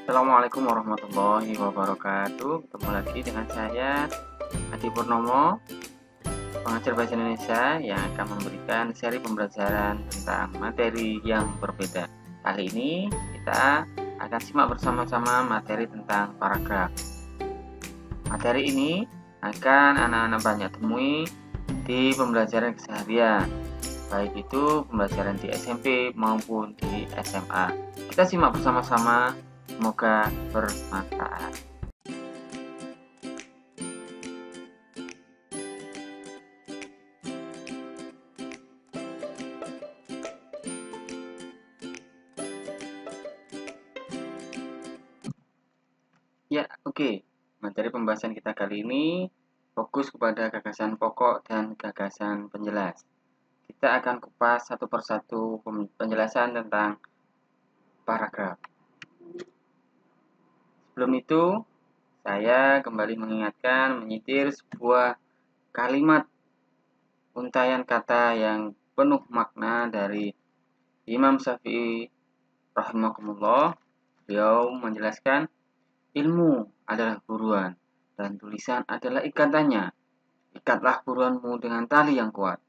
Assalamualaikum warahmatullahi wabarakatuh. Ketemu lagi dengan saya Adi Purnomo, pengajar bahasa Indonesia yang akan memberikan seri pembelajaran tentang materi yang berbeda. Kali ini kita akan simak bersama-sama materi tentang paragraf. Materi ini akan anak-anak banyak temui di pembelajaran keseharian, baik itu pembelajaran di SMP maupun di SMA. Kita simak bersama-sama, semoga bermanfaat. Ya, oke. Materi pembahasan kita kali ini fokus kepada gagasan pokok dan gagasan penjelas. Kita akan kupas satu persatu penjelasan tentang paragraf. Sebelum itu, saya kembali mengingatkan, menyitir sebuah kalimat untaian kata yang penuh makna dari Imam Syafi'i rahimahumullah. Beliau menjelaskan, ilmu adalah buruan dan tulisan adalah ikatannya. Ikatlah buruanmu dengan tali yang kuat.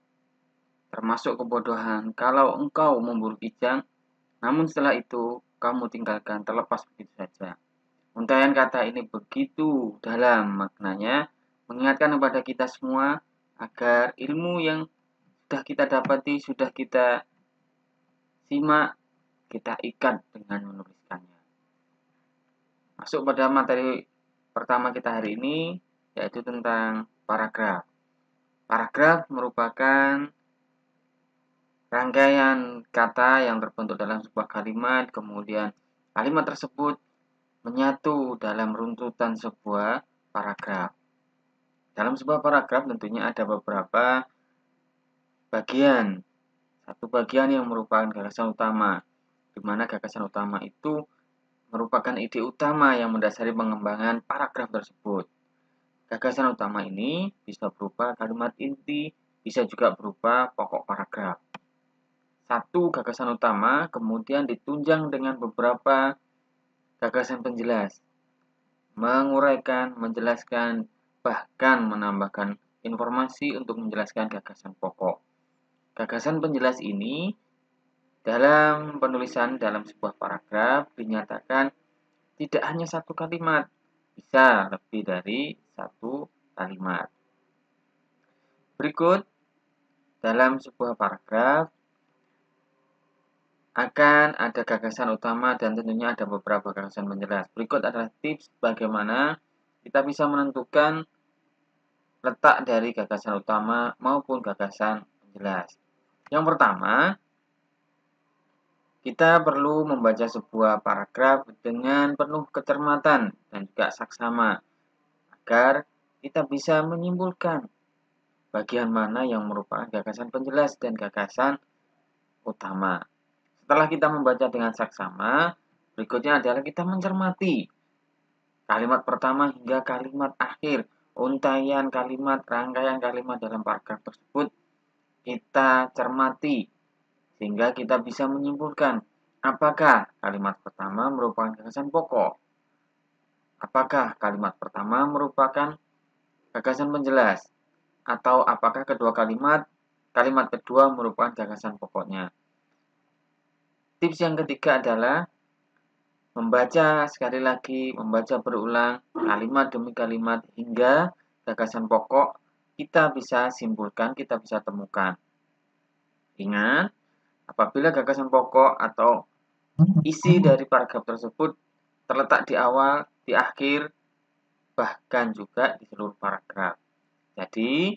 Termasuk kebodohan kalau engkau memburu kijang, namun setelah itu kamu tinggalkan terlepas begitu saja. Untaian kata ini begitu dalam maknanya, mengingatkan kepada kita semua agar ilmu yang sudah kita dapati, sudah kita simak, kita ikat dengan menuliskannya. Masuk pada materi pertama kita hari ini, yaitu tentang paragraf. Paragraf merupakan rangkaian kata yang terbentuk dalam sebuah kalimat, kemudian kalimat tersebut menyatu dalam runtutan sebuah paragraf. Dalam sebuah paragraf tentunya ada beberapa bagian. Satu bagian yang merupakan gagasan utama, di mana gagasan utama itu merupakan ide utama yang mendasari pengembangan paragraf tersebut. Gagasan utama ini bisa berupa kalimat inti, bisa juga berupa pokok paragraf. Satu gagasan utama kemudian ditunjang dengan beberapa gagasan penjelas, menguraikan, menjelaskan, bahkan menambahkan informasi untuk menjelaskan gagasan pokok. Gagasan penjelas ini dalam penulisan dalam sebuah paragraf dinyatakan tidak hanya satu kalimat, bisa lebih dari satu kalimat. Berikut, dalam sebuah paragraf akan ada gagasan utama dan tentunya ada beberapa gagasan penjelas. Berikut adalah tips bagaimana kita bisa menentukan letak dari gagasan utama maupun gagasan penjelas. Yang pertama, kita perlu membaca sebuah paragraf dengan penuh kecermatan dan juga saksama agar kita bisa menyimpulkan bagian mana yang merupakan gagasan penjelas dan gagasan utama. Setelah kita membaca dengan saksama, berikutnya adalah kita mencermati kalimat pertama hingga kalimat akhir, untaian kalimat, rangkaian kalimat dalam paragraf tersebut kita cermati sehingga kita bisa menyimpulkan apakah kalimat pertama merupakan gagasan pokok, apakah kalimat pertama merupakan gagasan penjelas, atau apakah kedua kalimat kedua merupakan gagasan pokoknya. Tips yang ketiga adalah membaca sekali lagi, membaca berulang kalimat demi kalimat hingga gagasan pokok kita bisa simpulkan, kita bisa temukan. Ingat, apabila gagasan pokok atau isi dari paragraf tersebut terletak di awal, di akhir, bahkan juga di seluruh paragraf. Jadi,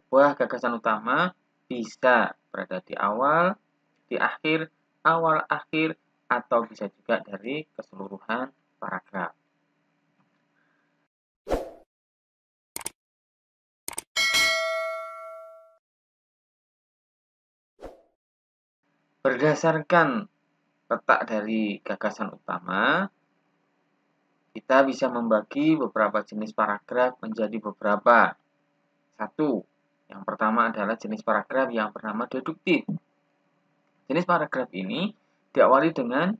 sebuah gagasan utama bisa berada di awal, di akhir, awal, akhir, atau bisa juga dari keseluruhan paragraf. Berdasarkan letak dari gagasan utama, kita bisa membagi beberapa jenis paragraf menjadi beberapa. Satu, yang pertama adalah jenis paragraf yang bernama deduktif. Jenis paragraf ini diawali dengan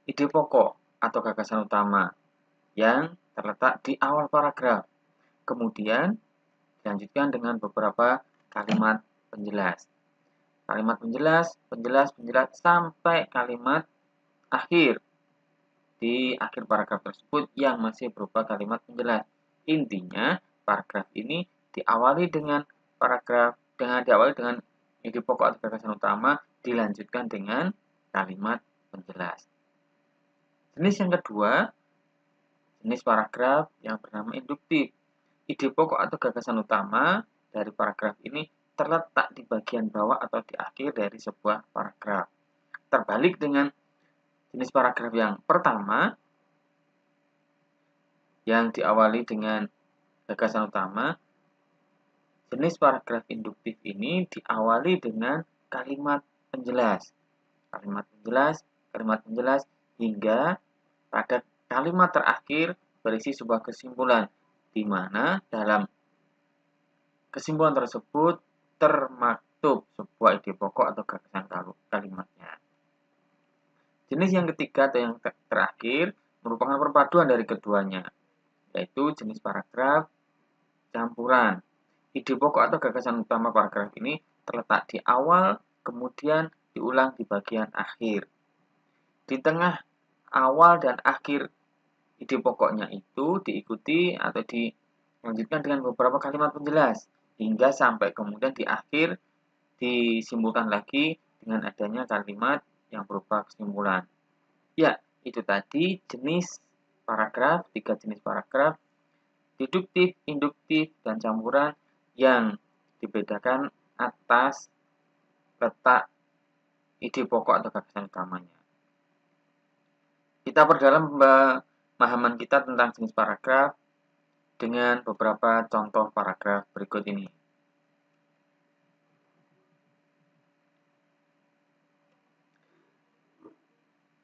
ide pokok atau gagasan utama yang terletak di awal paragraf. Kemudian dilanjutkan dengan beberapa kalimat penjelas. Kalimat penjelas, penjelas, penjelas, sampai kalimat akhir di akhir paragraf tersebut yang masih berupa kalimat penjelas. Intinya, paragraf ini diawali dengan ide pokok atau gagasan utama, dilanjutkan dengan kalimat penjelas. Jenis yang kedua, jenis paragraf yang bernama induktif. Ide pokok atau gagasan utama dari paragraf ini terletak di bagian bawah atau di akhir dari sebuah paragraf. Terbalik dengan jenis paragraf yang pertama, yang diawali dengan gagasan utama, jenis paragraf induktif ini diawali dengan kalimat penjelas. Kalimat penjelas, kalimat penjelas, hingga pada kalimat terakhir berisi sebuah kesimpulan, di mana dalam kesimpulan tersebut termaktub sebuah ide pokok atau gagasan kalimatnya. Jenis yang ketiga atau yang terakhir merupakan perpaduan dari keduanya, yaitu jenis paragraf campuran. Ide pokok atau gagasan utama paragraf ini terletak di awal, kemudian diulang di bagian akhir. Di tengah awal dan akhir ide pokoknya itu diikuti atau dilanjutkan dengan beberapa kalimat penjelas, hingga sampai kemudian di akhir disimpulkan lagi dengan adanya kalimat yang berupa kesimpulan. Ya, itu tadi jenis paragraf, 3 jenis paragraf, deduktif, induktif, dan campuran yang dibedakan atas letak ide pokok atau gagasan utamanya. Kita perdalam pemahaman kita tentang jenis paragraf dengan beberapa contoh paragraf berikut ini.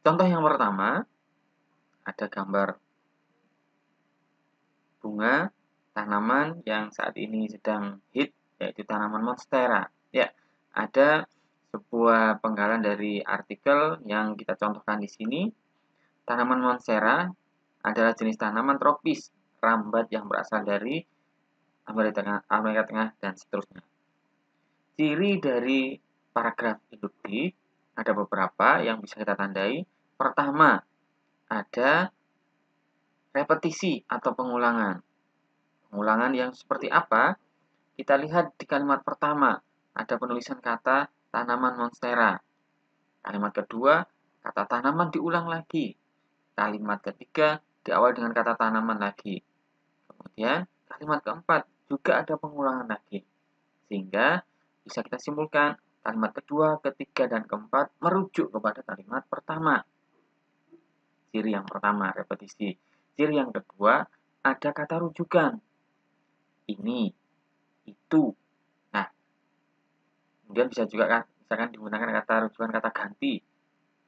Contoh yang pertama, ada gambar bunga tanaman yang saat ini sedang hit, yaitu tanaman monstera. Ya, ada sebuah penggalan dari artikel yang kita contohkan di sini. Tanaman monstera adalah jenis tanaman tropis rambat yang berasal dari Amerika Tengah dan seterusnya. Ciri dari paragraf induktif ada beberapa yang bisa kita tandai. Pertama, ada repetisi atau pengulangan. Pengulangan yang seperti apa? Kita lihat di kalimat pertama, ada penulisan kata tanaman monstera. Kalimat kedua, kata tanaman diulang lagi. Kalimat ketiga, diawali dengan kata tanaman lagi. Kemudian, kalimat keempat, juga ada pengulangan lagi. Sehingga, bisa kita simpulkan, kalimat kedua, ketiga, dan keempat merujuk kepada kalimat pertama. Ciri yang pertama, repetisi. Ciri yang kedua, ada kata rujukan. Ini, itu. Nah, kemudian bisa juga misalkan digunakan kata rujukan kata ganti.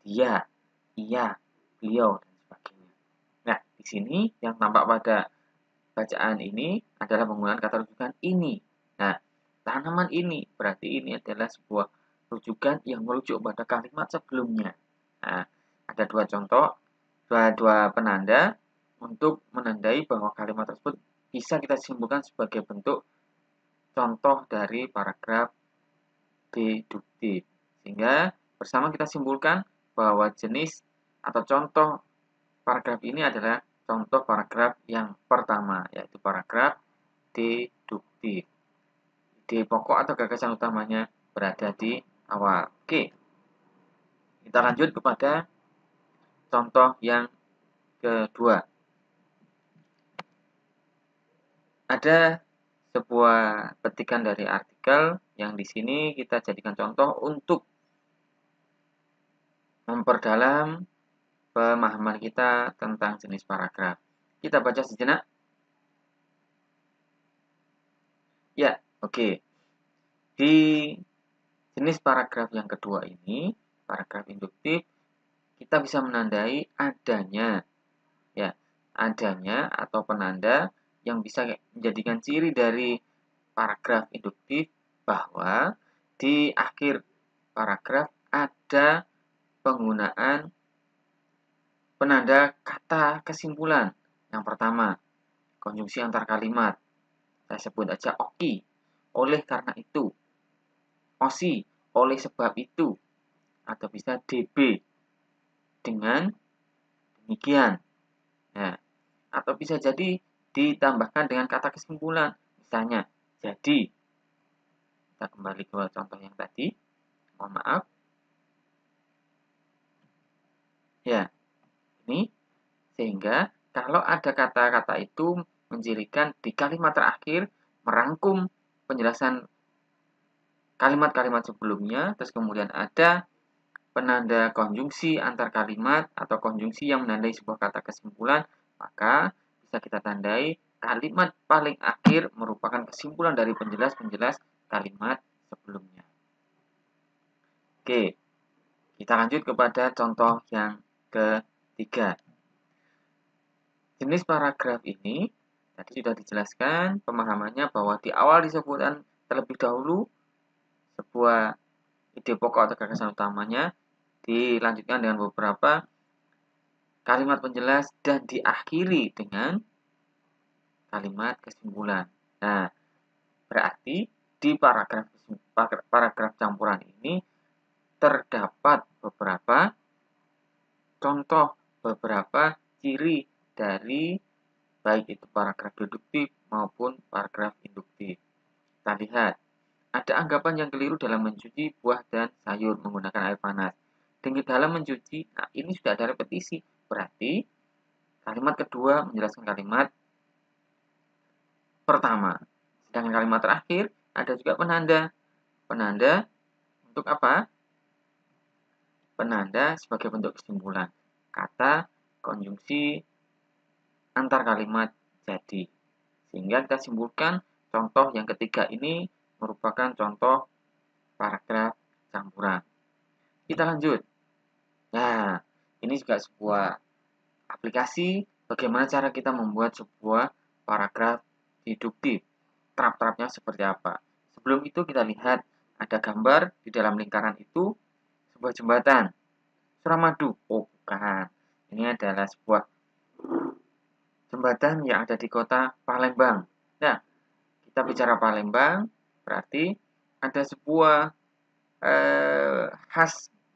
Dia, ia, beliau, dan sebagainya. Nah, di sini yang tampak pada bacaan ini adalah penggunaan kata rujukan ini. Nah, tanaman ini berarti ini adalah sebuah rujukan yang merujuk pada kalimat sebelumnya. Nah, ada dua contoh, dua penanda untuk menandai bahwa kalimat tersebut bisa kita simpulkan sebagai bentuk contoh dari paragraf deduktif. Sehingga bersama kita simpulkan bahwa jenis atau contoh paragraf ini adalah contoh paragraf yang pertama, yaitu paragraf deduktif. Ide pokok atau gagasan utamanya berada di awal. Oke, kita lanjut kepada contoh yang kedua. Ada sebuah petikan dari artikel yang di sini kita jadikan contoh untuk memperdalam pemahaman kita tentang jenis paragraf. Kita baca sejenak. Ya, oke. Di jenis paragraf yang kedua ini, paragraf induktif, kita bisa menandai adanya atau penanda yang bisa menjadikan ciri dari paragraf induktif bahwa di akhir paragraf ada penggunaan penanda kata kesimpulan. Yang pertama, konjungsi antar kalimat. Saya sebut aja oki, oleh karena itu. Osi, oleh sebab itu. Atau bisa DB, dengan demikian. Nah, atau bisa jadi ditambahkan dengan kata kesimpulan. Misalnya, jadi. Kita kembali ke contoh yang tadi. Mohon maaf. Ya, ini. Sehingga kalau ada kata-kata itu mencirikan di kalimat terakhir, merangkum penjelasan kalimat-kalimat sebelumnya, terus kemudian ada penanda konjungsi antar kalimat atau konjungsi yang menandai sebuah kata kesimpulan, maka bisa kita tandai kalimat paling akhir merupakan kesimpulan dari penjelas-penjelas kalimat sebelumnya. Oke, kita lanjut kepada contoh yang ketiga. Jenis paragraf ini tadi sudah dijelaskan pemahamannya bahwa di awal disebutkan terlebih dahulu sebuah ide pokok atau gagasan utamanya, dilanjutkan dengan beberapa kalimat penjelas dan diakhiri dengan kalimat kesimpulan. Nah, berarti di paragraf campuran ini terdapat beberapa contoh, beberapa ciri dari baik itu paragraf deduktif maupun paragraf induktif. Kita lihat, ada anggapan yang keliru dalam mencuci buah dan sayur menggunakan air panas. Dengan dalam mencuci, nah ini sudah ada repetisi. Berarti kalimat kedua menjelaskan kalimat pertama. Sedangkan kalimat terakhir ada juga penanda. Penanda untuk apa? Penanda sebagai bentuk kesimpulan. Kata, konjungsi, antar kalimat jadi. Sehingga kita simpulkan contoh yang ketiga ini merupakan contoh paragraf campuran. Kita lanjut. Nah, ini juga sebuah aplikasi bagaimana cara kita membuat sebuah paragraf deduktif. Trap-trapnya seperti apa. Sebelum itu kita lihat ada gambar di dalam lingkaran itu sebuah jembatan. Suramadu. Oh, bukan. Ini adalah sebuah jembatan yang ada di kota Palembang. Nah, kita bicara Palembang, berarti ada sebuah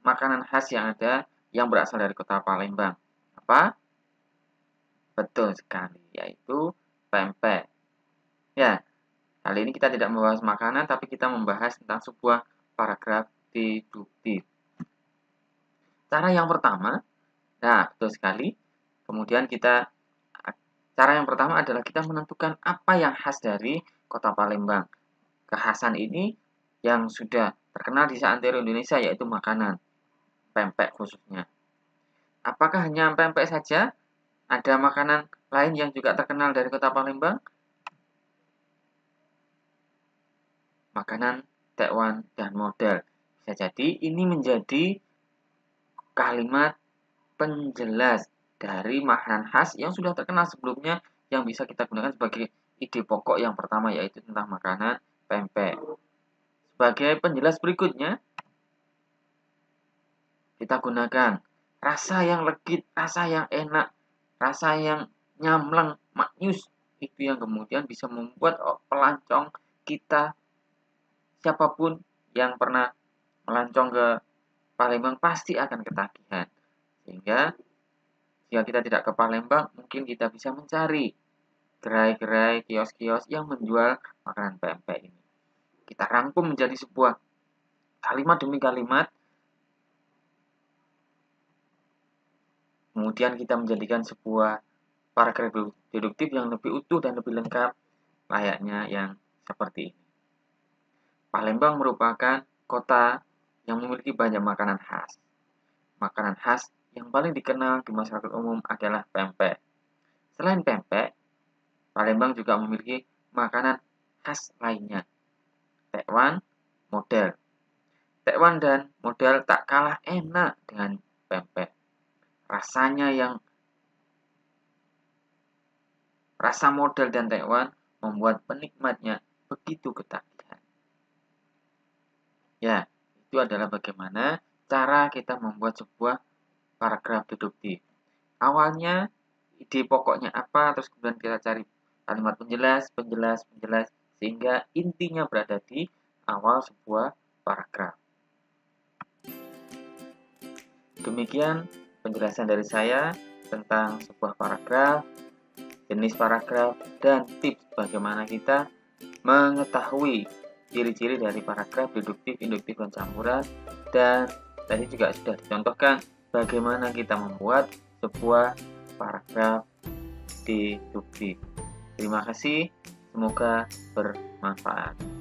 makanan khas yang ada yang berasal dari kota Palembang. Apa? Betul sekali, yaitu pempek. Ya, kali ini kita tidak membahas makanan, tapi kita membahas tentang sebuah paragraf deduktif. Cara yang pertama, nah betul sekali. Kemudian cara yang pertama adalah kita menentukan apa yang khas dari kota Palembang. Kekhasan ini yang sudah terkenal di seantero Indonesia yaitu makanan, pempek khususnya. Apakah hanya pempek saja? Ada makanan lain yang juga terkenal dari kota Palembang? Makanan, tekwan, dan model. Bisa jadi ini menjadi kalimat penjelas dari makanan khas yang sudah terkenal sebelumnya yang bisa kita gunakan sebagai ide pokok yang pertama yaitu tentang makanan pempek. Sebagai penjelas berikutnya, kita gunakan rasa yang legit, rasa yang enak, rasa yang nyamleng, maknyus. Itu yang kemudian bisa membuat pelancong kita, siapapun yang pernah melancong ke Palembang pasti akan ketagihan. Sehingga jika kita tidak ke Palembang, mungkin kita bisa mencari gerai-gerai, kios-kios yang menjual makanan pempek ini. Kita rangkum menjadi sebuah kalimat demi kalimat. Kemudian kita menjadikan sebuah paragraf deduktif yang lebih utuh dan lebih lengkap layaknya yang seperti ini. Palembang merupakan kota yang memiliki banyak makanan khas. Makanan khas yang paling dikenal di masyarakat umum adalah pempek. Selain pempek, Palembang juga memiliki makanan khas lainnya, tekwan, model. Tekwan dan model tak kalah enak dengan pempek. Rasa model dan tekwan membuat penikmatnya begitu ketagihan. Ya, itu adalah bagaimana cara kita membuat sebuah paragraf deduktif. awalnya ide pokoknya apa, terus kemudian kita cari kalimat penjelas, penjelas, penjelas, sehingga intinya berada di awal sebuah paragraf. Demikian penjelasan dari saya tentang sebuah paragraf, jenis paragraf, dan tips bagaimana kita mengetahui ciri-ciri dari paragraf deduktif, induktif, dan campuran. Dan tadi juga sudah dicontohkan bagaimana kita membuat sebuah paragraf deduktif. Terima kasih, semoga bermanfaat.